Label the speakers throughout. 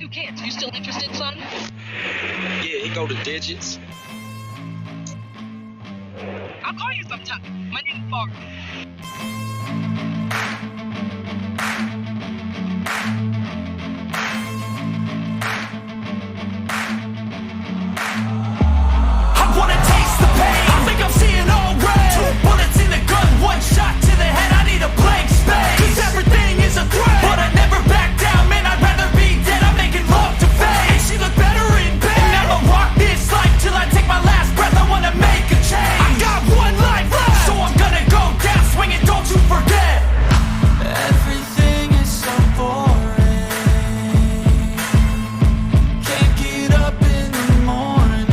Speaker 1: 2 kids. You still interested, son?
Speaker 2: Yeah, he go to digits.
Speaker 1: I'll call you sometime. My name is Bart.
Speaker 3: I wanna taste the pain. I think I'm seeing all red. 2 bullets in the gun, 1 shot to the head. I need a blank space. 'Cause everything is a threat, but I never back down, man. I'd rather be dead. I'm making love to fame. And she look better in bed. And I'ma rock this life till I take my last breath. I wanna make a change. I got 1 life left, so I'm gonna go down swinging. Don't you forget. Everything is so boring. Can't get up in the morning.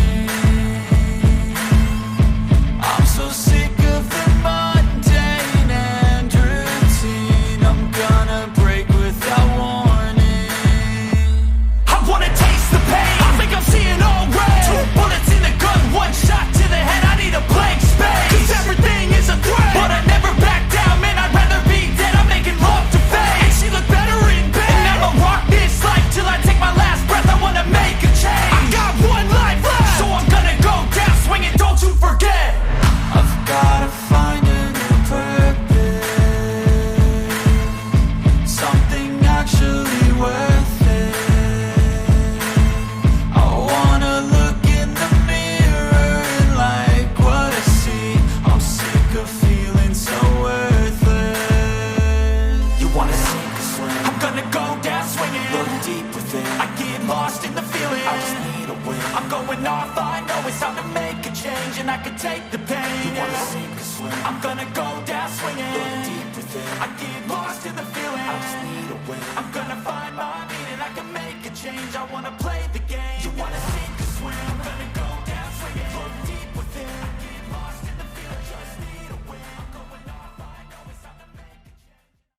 Speaker 3: I'm so sick of the mundane and routine. I'm gonna break without warning. I wanna taste the pain. I think I'm seeing all red. 2 bullets in the gun, 1 shot to the head. I need a blank space. 'Cause everything is a threat, but I never back down, man. I'd rather be dead. I'm making love to fame. And she look better in bed. And I'ma rock this life till I take my last breath. I wanna make a change. I got 1 life left, so I'm gonna go down swinging. Don't you forget. I've gotta find a new purpose, something actually worth it. I wanna look in the mirror and like what I see. I'm sick of feeling so worthless. You wanna sink or swim? I'm gonna go down swinging. Look deep within. I get lost in the feeling. I just need a win. I'm going off. I know it's time to make a change, and I can take the pain. You wanna sink or swim? I'm gonna go down swinging. Look deep within. I get lost in the feeling. I just need a win. I'm gonna find my meaning. I can make a change. I wanna play the